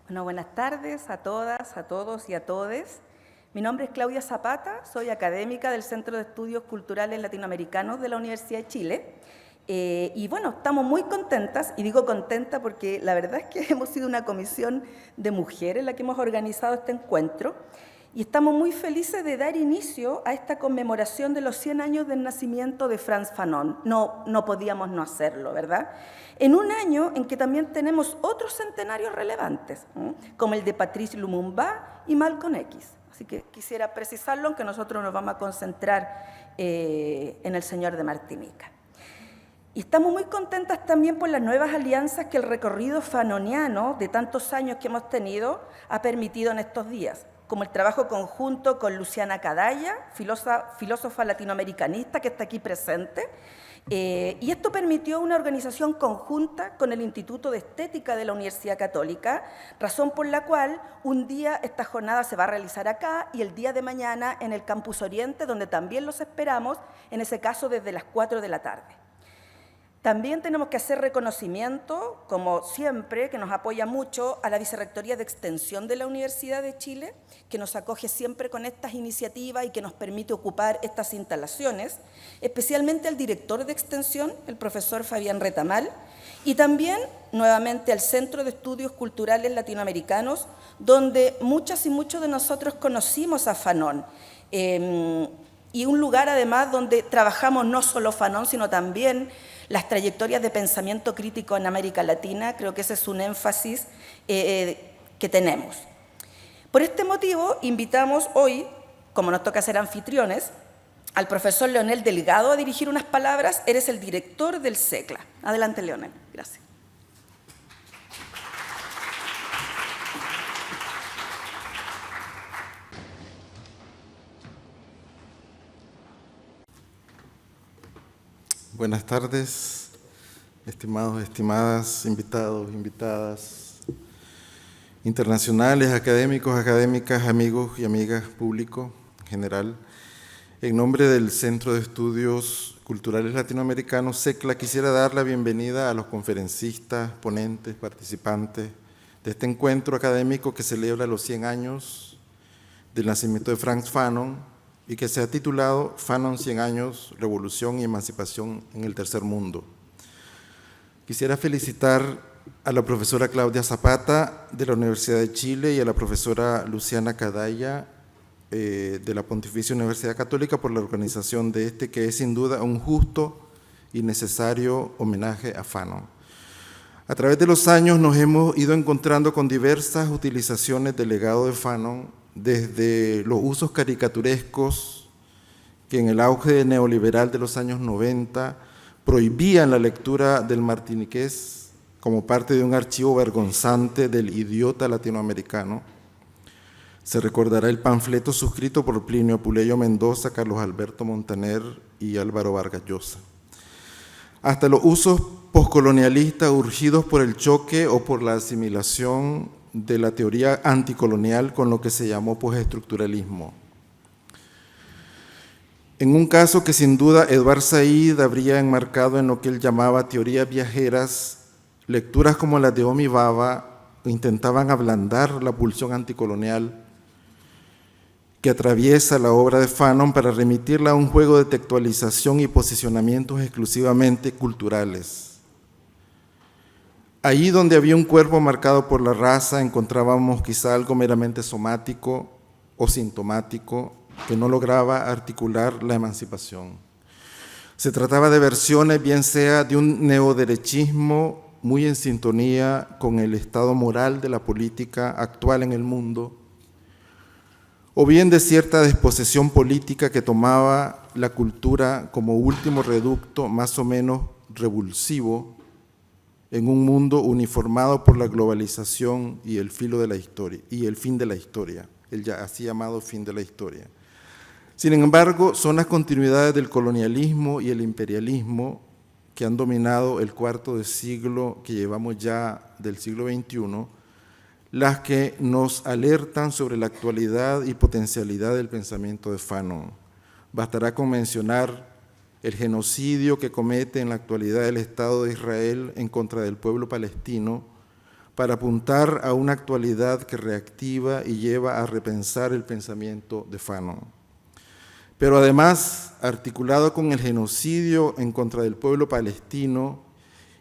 Bueno, buenas tardes a todas, a todos y a todes. Mi nombre es Claudia Zapata, soy académica del Centro de Estudios Culturales Latinoamericanos de la Universidad de Chile. Y bueno, estamos muy contentas, y digo contenta porque la verdad es que hemos sido una comisión de mujeres la que hemos organizado este encuentro, y estamos muy felices de dar inicio a esta conmemoración de los 100 años del nacimiento de Frantz Fanon. No podíamos no hacerlo, ¿verdad? En un año en que también tenemos otros centenarios relevantes, como el de Patrice Lumumba y Malcolm X. Así que quisiera precisarlo, aunque nosotros nos vamos a concentrar en el señor de Martinica. Y estamos muy contentas también por las nuevas alianzas que el recorrido fanoniano de tantos años que hemos tenido ha permitido en estos días, como el trabajo conjunto con Luciana Cadaya, filósofa latinoamericanista que está aquí presente, y esto permitió una organización conjunta con el Instituto de Estética de la Universidad Católica, razón por la cual un día esta jornada se va a realizar acá y el día de mañana en el Campus Oriente, donde también los esperamos, en ese caso desde las 4 de la tarde. También tenemos que hacer reconocimiento, como siempre, que nos apoya mucho, a la Vicerrectoría de Extensión de la Universidad de Chile, que nos acoge siempre con estas iniciativas y que nos permite ocupar estas instalaciones, especialmente al director de Extensión, el profesor Fabián Retamal, y también, nuevamente, al Centro de Estudios Culturales Latinoamericanos, donde muchas y muchos de nosotros conocimos a Fanon, y un lugar, además, donde trabajamos no solo Fanon, sino también las trayectorias de pensamiento crítico en América Latina. Creo que ese es un énfasis que tenemos. Por este motivo, invitamos hoy, como nos toca ser anfitriones, al profesor Leonel Delgado a dirigir unas palabras. Eres el director del CECLA. Adelante, Leonel. Gracias. Buenas tardes, estimados, estimadas, invitados, invitadas, internacionales, académicos, académicas, amigos y amigas, público en general. En nombre del Centro de Estudios Culturales Latinoamericanos, CECLA, quisiera dar la bienvenida a los conferencistas, ponentes, participantes de este encuentro académico que celebra los 100 años del nacimiento de Frantz Fanon, y que se ha titulado Fanon 100 años, revolución y emancipación en el tercer mundo. Quisiera felicitar a la profesora Claudia Zapata de la Universidad de Chile y a la profesora Luciana Cadaya de la Pontificia Universidad Católica por la organización de este, que es sin duda un justo y necesario homenaje a Fanon. A través de los años nos hemos ido encontrando con diversas utilizaciones del legado de Fanon, desde los usos caricaturescos que en el auge neoliberal de los años 90 prohibían la lectura del martiniqués como parte de un archivo vergonzante del idiota latinoamericano. Se recordará el panfleto suscrito por Plinio Puleyo Mendoza, Carlos Alberto Montaner y Álvaro Vargas Llosa, hasta los usos poscolonialistas urgidos por el choque o por la asimilación de la teoría anticolonial con lo que se llamó postestructuralismo. En un caso que sin duda Edward Said habría enmarcado en lo que él llamaba teorías viajeras, lecturas como las de Homi Bhabha intentaban ablandar la pulsión anticolonial que atraviesa la obra de Fanon para remitirla a un juego de textualización y posicionamientos exclusivamente culturales. Allí donde había un cuerpo marcado por la raza, encontrábamos quizá algo meramente somático o sintomático que no lograba articular la emancipación. Se trataba de versiones, bien sea de un neoderechismo muy en sintonía con el estado moral de la política actual en el mundo, o bien de cierta desposesión política que tomaba la cultura como último reducto más o menos revulsivo en un mundo uniformado por la globalización y el filo de la historia, y el fin de la historia, el ya así llamado fin de la historia. Sin embargo, son las continuidades del colonialismo y el imperialismo que han dominado el cuarto de siglo que llevamos ya del siglo XXI, las que nos alertan sobre la actualidad y potencialidad del pensamiento de Fanon. Bastará con mencionar el genocidio que comete en la actualidad el Estado de Israel en contra del pueblo palestino para apuntar a una actualidad que reactiva y lleva a repensar el pensamiento de Fanon. Pero además, articulado con el genocidio en contra del pueblo palestino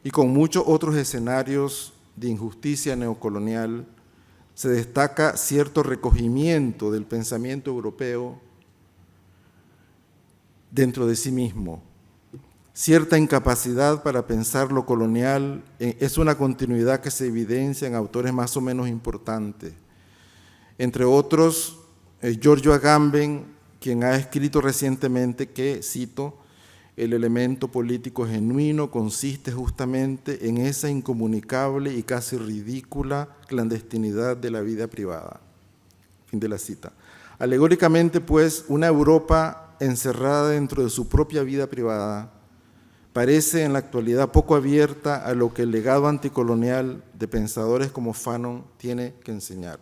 y con muchos otros escenarios de injusticia neocolonial, se destaca cierto recogimiento del pensamiento europeo dentro de sí mismo. Cierta incapacidad para pensar lo colonial es una continuidad que se evidencia en autores más o menos importantes. Entre otros, Giorgio Agamben, quien ha escrito recientemente que, cito, el elemento político genuino consiste justamente en esa incomunicable y casi ridícula clandestinidad de la vida privada. Fin de la cita. Alegóricamente, pues, una Europa encerrada dentro de su propia vida privada parece en la actualidad poco abierta a lo que el legado anticolonial de pensadores como Fanon tiene que enseñar.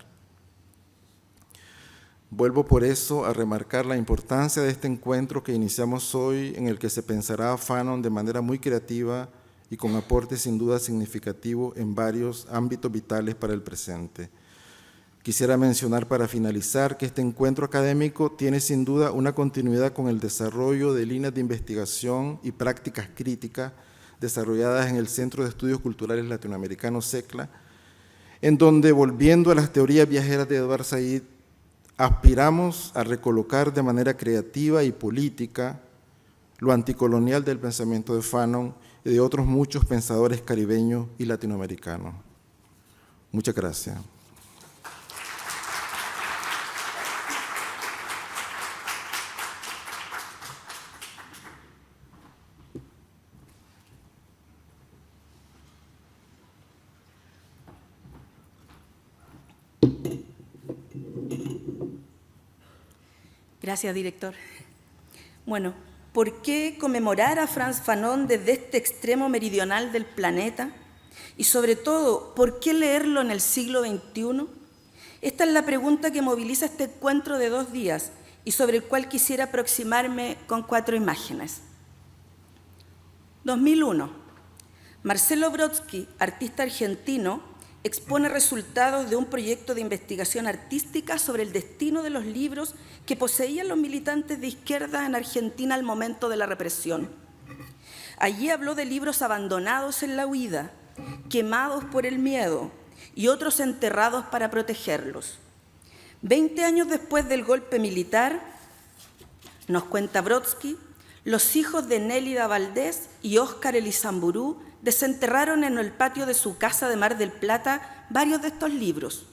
Vuelvo por eso a remarcar la importancia de este encuentro que iniciamos hoy, en el que se pensará a Fanon de manera muy creativa y con aportes sin duda significativos en varios ámbitos vitales para el presente. Quisiera mencionar para finalizar que este encuentro académico tiene sin duda una continuidad con el desarrollo de líneas de investigación y prácticas críticas desarrolladas en el Centro de Estudios Culturales Latinoamericanos, CECLA, en donde, volviendo a las teorías viajeras de Edward Said, aspiramos a recolocar de manera creativa y política lo anticolonial del pensamiento de Fanon y de otros muchos pensadores caribeños y latinoamericanos. Muchas gracias. Gracias, director. Bueno, ¿por qué conmemorar a Frantz Fanon desde este extremo meridional del planeta? Y sobre todo, ¿por qué leerlo en el siglo XXI? Esta es la pregunta que moviliza este encuentro de 2 días y sobre el cual quisiera aproximarme con 4 imágenes. 2001. Marcelo Brodsky, artista argentino, expone resultados de un proyecto de investigación artística sobre el destino de los libros que poseían los militantes de izquierda en Argentina al momento de la represión. Allí habló de libros abandonados en la huida, quemados por el miedo y otros enterrados para protegerlos. 20 años después del golpe militar, nos cuenta Brodsky, los hijos de Nélida Valdés y Óscar Elizamburú desenterraron en el patio de su casa de Mar del Plata varios de estos libros.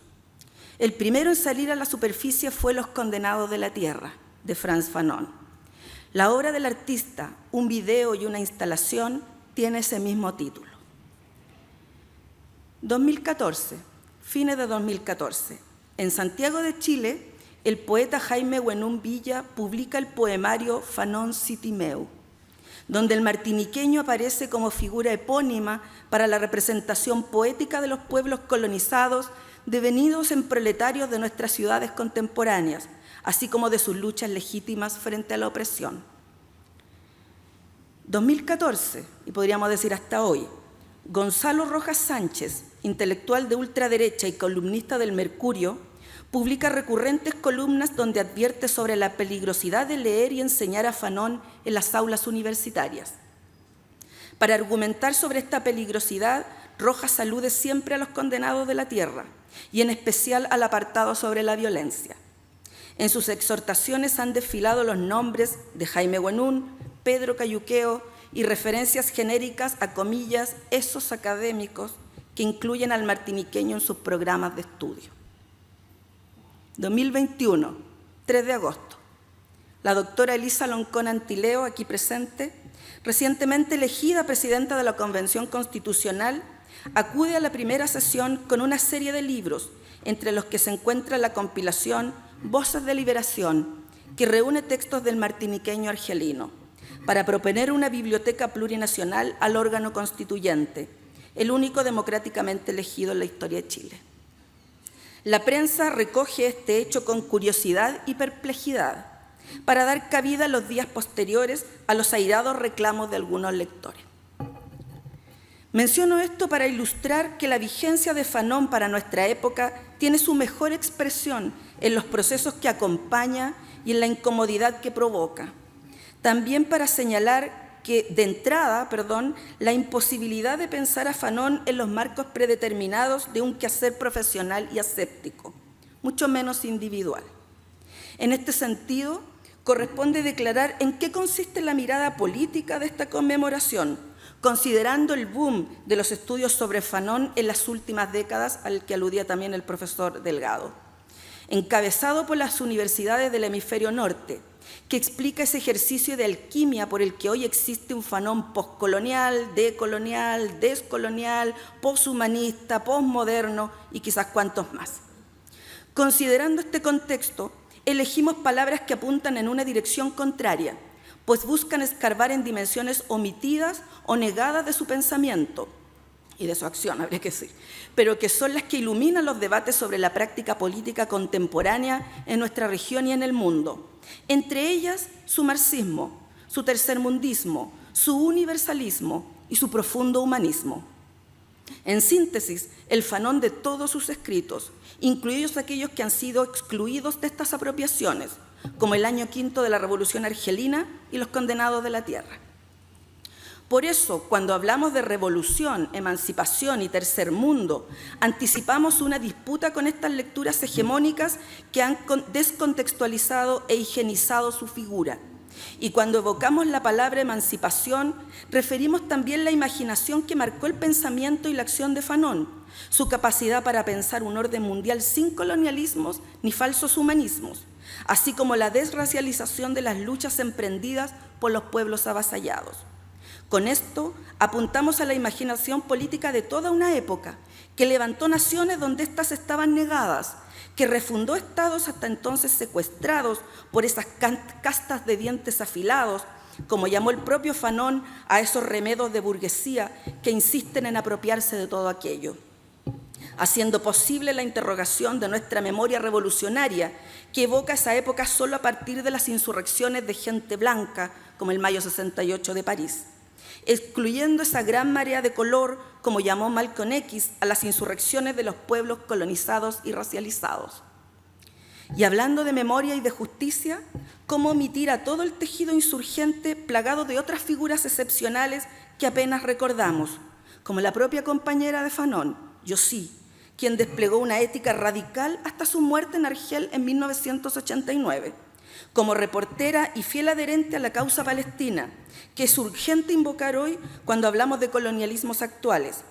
El primero en salir a la superficie fue Los condenados de la tierra, de Frantz Fanon. La obra del artista, un video y una instalación, tiene ese mismo título. 2014, fines de 2014. En Santiago de Chile, el poeta Jaime Huenún Villa publica el poemario Fanon Sitimeu, donde el martiniqueño aparece como figura epónima para la representación poética de los pueblos colonizados devenidos en proletarios de nuestras ciudades contemporáneas, así como de sus luchas legítimas frente a la opresión. 2014, y podríamos decir hasta hoy, Gonzalo Rojas Sánchez, intelectual de ultraderecha y columnista del Mercurio, publica recurrentes columnas donde advierte sobre la peligrosidad de leer y enseñar a Fanon en las aulas universitarias. Para argumentar sobre esta peligrosidad, Rojas alude siempre a los condenados de la tierra y en especial al apartado sobre la violencia. En sus exhortaciones han desfilado los nombres de Jaime Huenún, Pedro Cayuqueo y referencias genéricas a comillas, esos académicos que incluyen al martiniqueño en sus programas de estudio. 2021, 3 de agosto. La doctora Elisa Loncón Antileo, aquí presente, recientemente elegida presidenta de la Convención Constitucional, acude a la primera sesión con una serie de libros, entre los que se encuentra la compilación Voces de Liberación, que reúne textos del martiniqueño argelino, para proponer una biblioteca plurinacional al órgano constituyente, el único democráticamente elegido en la historia de Chile. La prensa recoge este hecho con curiosidad y perplejidad para dar cabida los días posteriores a los airados reclamos de algunos lectores. Menciono esto para ilustrar que la vigencia de Fanon para nuestra época tiene su mejor expresión en los procesos que acompaña y en la incomodidad que provoca. También para señalar que, de entrada, la imposibilidad de pensar a Fanon en los marcos predeterminados de un quehacer profesional y aséptico, mucho menos individual. En este sentido, corresponde declarar en qué consiste la mirada política de esta conmemoración, considerando el boom de los estudios sobre Fanon en las últimas décadas, al que aludía también el profesor Delgado, encabezado por las universidades del hemisferio norte, que explica ese ejercicio de alquimia por el que hoy existe un Fanon postcolonial, decolonial, descolonial, poshumanista, posmoderno y quizás cuantos más. Considerando este contexto, elegimos palabras que apuntan en una dirección contraria, pues buscan escarbar en dimensiones omitidas o negadas de su pensamiento y de su acción, habría que decir, pero que son las que iluminan los debates sobre la práctica política contemporánea en nuestra región y en el mundo. Entre ellas, su marxismo, su tercermundismo, su universalismo y su profundo humanismo. En síntesis, el Fanon de todos sus escritos, incluidos aquellos que han sido excluidos de estas apropiaciones, como el año quinto de la Revolución Argelina y los condenados de la tierra. Por eso, cuando hablamos de revolución, emancipación y tercer mundo, anticipamos una disputa con estas lecturas hegemónicas que han descontextualizado e higienizado su figura. Y cuando evocamos la palabra emancipación, referimos también la imaginación que marcó el pensamiento y la acción de Fanon, su capacidad para pensar un orden mundial sin colonialismos ni falsos humanismos, así como la desracialización de las luchas emprendidas por los pueblos avasallados. Con esto apuntamos a la imaginación política de toda una época, que levantó naciones donde éstas estaban negadas, que refundó estados hasta entonces secuestrados por esas castas de dientes afilados, como llamó el propio Fanon a esos remedos de burguesía que insisten en apropiarse de todo aquello, haciendo posible la interrogación de nuestra memoria revolucionaria, que evoca esa época solo a partir de las insurrecciones de gente blanca, como el Mayo 68 de París, excluyendo esa gran marea de color, como llamó Malcolm X, a las insurrecciones de los pueblos colonizados y racializados. Y hablando de memoria y de justicia, ¿cómo omitir a todo el tejido insurgente plagado de otras figuras excepcionales que apenas recordamos, como la propia compañera de Fanon, Yossí, quien desplegó una ética radical hasta su muerte en Argel en 1989, como reportera y fiel adherente a la causa palestina, que es urgente invocar hoy cuando hablamos de colonialismos actuales,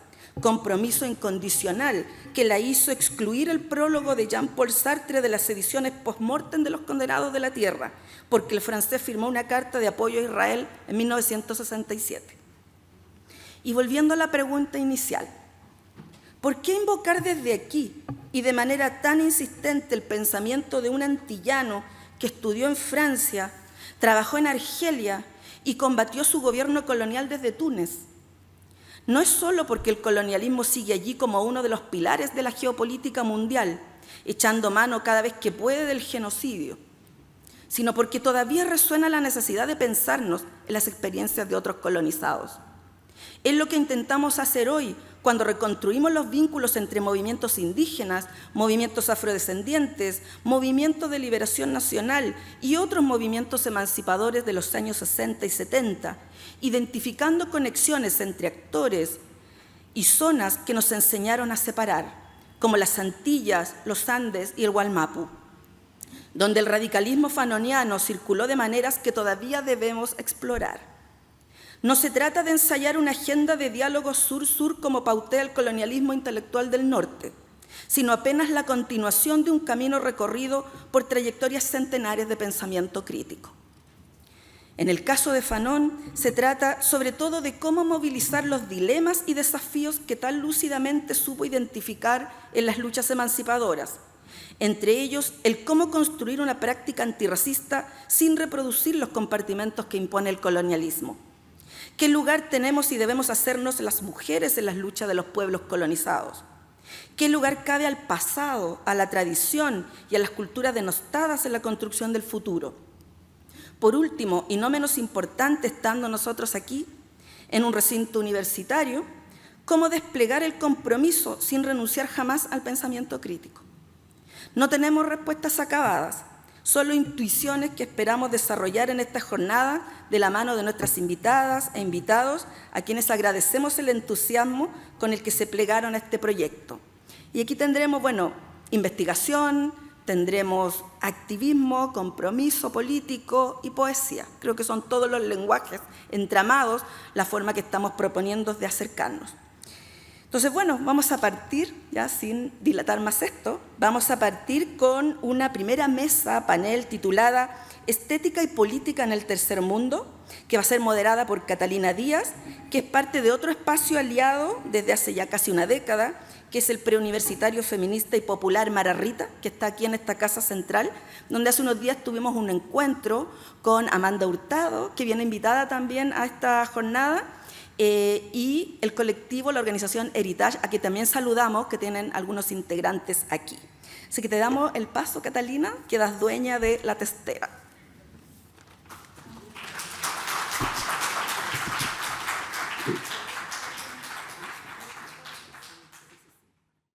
compromiso incondicional que la hizo excluir el prólogo de Jean-Paul Sartre de las ediciones post-mortem de Los Condenados de la Tierra, porque el francés firmó una carta de apoyo a Israel en 1967. Y volviendo a la pregunta inicial, ¿por qué invocar desde aquí y de manera tan insistente el pensamiento de un antillano que estudió en Francia, trabajó en Argelia y combatió su gobierno colonial desde Túnez? No es solo porque el colonialismo sigue allí como uno de los pilares de la geopolítica mundial, echando mano cada vez que puede del genocidio, sino porque todavía resuena la necesidad de pensarnos en las experiencias de otros colonizados. Es lo que intentamos hacer hoy cuando reconstruimos los vínculos entre movimientos indígenas, movimientos afrodescendientes, movimientos de liberación nacional y otros movimientos emancipadores de los años 60 y 70, identificando conexiones entre actores y zonas que nos enseñaron a separar, como las Antillas, los Andes y el Gualmapu, donde el radicalismo fanoniano circuló de maneras que todavía debemos explorar. No se trata de ensayar una agenda de diálogo sur-sur como pautea el colonialismo intelectual del norte, sino apenas la continuación de un camino recorrido por trayectorias centenarias de pensamiento crítico. En el caso de Fanon, se trata sobre todo de cómo movilizar los dilemas y desafíos que tan lúcidamente supo identificar en las luchas emancipadoras, entre ellos el cómo construir una práctica antirracista sin reproducir los compartimentos que impone el colonialismo. ¿Qué lugar tenemos y debemos hacernos las mujeres en las luchas de los pueblos colonizados? ¿Qué lugar cabe al pasado, a la tradición y a las culturas denostadas en la construcción del futuro? Por último, y no menos importante, estando nosotros aquí, en un recinto universitario, cómo desplegar el compromiso sin renunciar jamás al pensamiento crítico. No tenemos respuestas acabadas, solo intuiciones que esperamos desarrollar en esta jornada de la mano de nuestras invitadas e invitados, a quienes agradecemos el entusiasmo con el que se plegaron a este proyecto. Y aquí tendremos, bueno, investigación, tendremos activismo, compromiso político y poesía. Creo que son todos los lenguajes entramados, la forma que estamos proponiendo de acercarnos. Entonces, bueno, vamos a partir, ya sin dilatar más esto, vamos a partir con una primera mesa, panel titulada Estética y Política en el Tercer Mundo, que va a ser moderada por Catalina Díaz, que es parte de otro espacio aliado desde hace ya casi una década, que es el preuniversitario feminista y popular Mara Rita, que está aquí en esta casa central, donde hace unos días tuvimos un encuentro con Amanda Hurtado, que viene invitada también a esta jornada, y el colectivo, la organización Heritage, a que también saludamos, que tienen algunos integrantes aquí. Así que te damos el paso, Catalina, quedas dueña de la testera.